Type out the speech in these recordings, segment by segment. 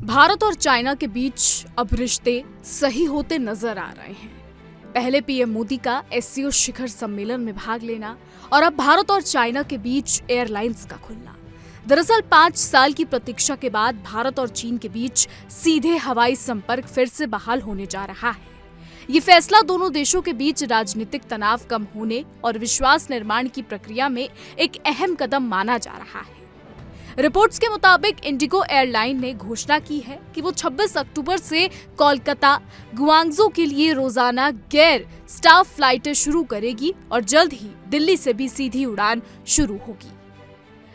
भारत और चाइना के बीच अब रिश्ते सही होते नजर आ रहे हैं। पहले पीएम मोदी का एससीओ शिखर सम्मेलन में भाग लेना और अब भारत और चाइना के बीच एयरलाइंस का खुलना। दरअसल 5 साल की प्रतीक्षा के बाद भारत और चीन के बीच सीधे हवाई संपर्क फिर से बहाल होने जा रहा है। ये फैसला दोनों देशों के बीच राजनीतिक तनाव कम होने और विश्वास निर्माण की प्रक्रिया में एक अहम कदम माना जा रहा है। रिपोर्ट्स के मुताबिक इंडिगो एयरलाइन ने घोषणा की है कि वो 26 अक्टूबर से कोलकाता, गुआंगझो के लिए रोजाना गैर स्टाफ फ्लाइटें शुरू करेगी और जल्द ही दिल्ली से भी सीधी उड़ान शुरू होगी।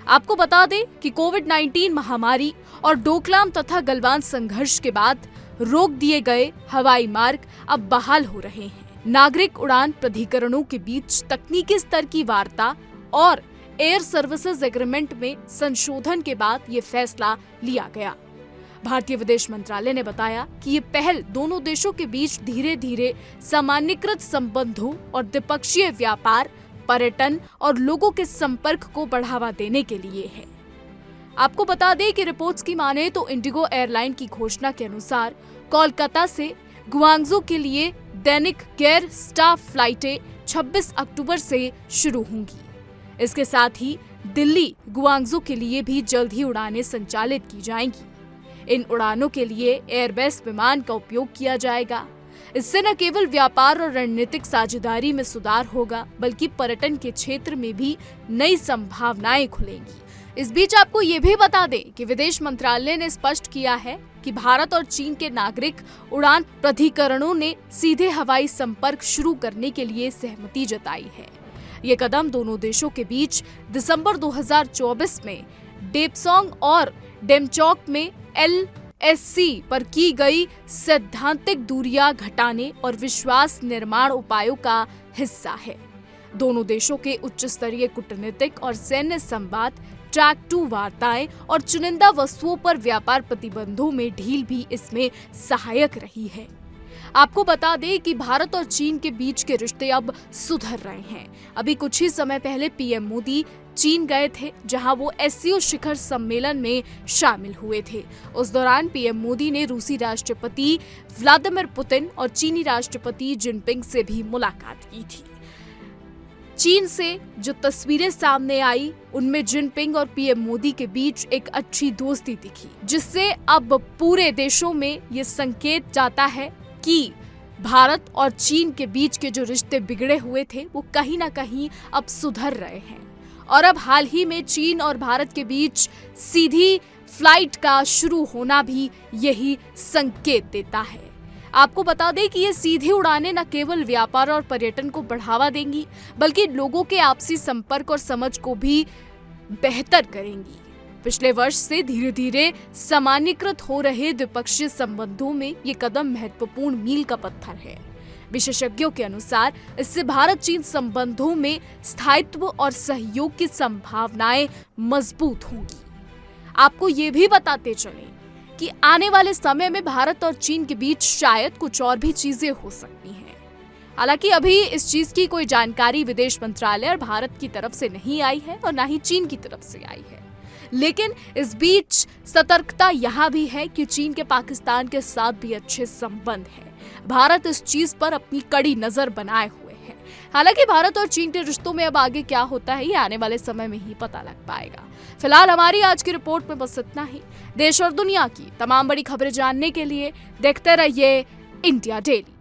आपको बता दें कि कोविड-19 महामारी और डोकलाम तथा गलवान संघर्ष के बाद रोक दिए गए हवाई मार्ग अब बहाल हो रहे हैं। नागरिक उड़ान प्राधिकरणों के बीच तकनीकी स्तर की वार्ता और एयर सर्विसेज एग्रीमेंट में संशोधन के बाद ये फैसला लिया गया। भारतीय विदेश मंत्रालय ने बताया कि ये पहल दोनों देशों के बीच धीरे धीरे सामान्यीकृत संबंधों और द्विपक्षीय व्यापार, पर्यटन और लोगों के संपर्क को बढ़ावा देने के लिए है। आपको बता दें कि रिपोर्ट्स की माने तो इंडिगो एयरलाइन की घोषणा के अनुसार कोलकाता से गुआंगझो के लिए दैनिक गैर स्टाफ फ्लाइटें 26 अक्टूबर से शुरू होंगी। इसके साथ ही दिल्ली गुआंगझो के लिए भी जल्द ही उड़ानें संचालित की जाएंगी। इन उड़ानों के लिए एयरबेस विमान का उपयोग किया जाएगा। इससे न केवल व्यापार और रणनीतिक साझेदारी में सुधार होगा, बल्कि पर्यटन के क्षेत्र में भी नई संभावनाएं खुलेंगी। इस बीच आपको ये भी बता दें कि विदेश मंत्रालय ने स्पष्ट किया है कि भारत और चीन के नागरिक उड़ान प्राधिकरणों ने सीधे हवाई संपर्क शुरू करने के लिए सहमति जताई है। ये कदम दोनों देशों के बीच दिसंबर 2024 में डेपसोंग और डेमचौक में LSC पर की गई सैद्धांतिक दूरियां घटाने और विश्वास निर्माण उपायों का हिस्सा है। दोनों देशों के उच्च स्तरीय कूटनीतिक और सैन्य संवाद, ट्रैक 2 वार्ताएं और चुनिंदा वस्तुओं पर व्यापार प्रतिबंधों में ढील भी इसमें सहायक रही है। आपको बता दें कि भारत और चीन के बीच के रिश्ते अब सुधर रहे हैं। अभी कुछ ही समय पहले पीएम मोदी चीन गए थे, जहां वो एससीओ शिखर सम्मेलन में शामिल हुए थे। उस दौरान पीएम मोदी ने रूसी राष्ट्रपति व्लादिमीर पुतिन और चीनी राष्ट्रपति जिनपिंग से भी मुलाकात की थी। चीन से जो तस्वीरें सामने आई, उनमें जिनपिंग और पीएम मोदी के बीच एक अच्छी दोस्ती दिखी, जिससे अब पूरे देशों में ये संकेत जाता है कि भारत और चीन के बीच के जो रिश्ते बिगड़े हुए थे वो कहीं ना कहीं अब सुधर रहे हैं। और अब हाल ही में चीन और भारत के बीच सीधी फ्लाइट का शुरू होना भी यही संकेत देता है। आपको बता दें कि ये सीधी उड़ानें न केवल व्यापार और पर्यटन को बढ़ावा देंगी, बल्कि लोगों के आपसी संपर्क और समझ को भी बेहतर करेंगी। पिछले वर्ष से धीरे धीरे सामान्यीकृत हो रहे द्विपक्षीय संबंधों में ये कदम महत्वपूर्ण मील का पत्थर है। विशेषज्ञों के अनुसार इससे भारत चीन संबंधों में स्थायित्व और सहयोग की संभावनाएं मजबूत होंगी। आपको ये भी बताते चलें कि आने वाले समय में भारत और चीन के बीच शायद कुछ और भी चीजें हो सकती हैं। हालांकि अभी इस चीज की कोई जानकारी विदेश मंत्रालय और भारत की तरफ से नहीं आई है और न ही चीन की तरफ से आई है। लेकिन इस बीच सतर्कता यहाँ भी है कि चीन के पाकिस्तान के साथ भी अच्छे संबंध हैं। भारत इस चीज पर अपनी कड़ी नजर बनाए हुए है। हालांकि भारत और चीन के रिश्तों में अब आगे क्या होता है, ये आने वाले समय में ही पता लग पाएगा। फिलहाल हमारी आज की रिपोर्ट में बस इतना ही। देश और दुनिया की तमाम बड़ी खबरें जानने के लिए देखते रहिए इंडिया डेली।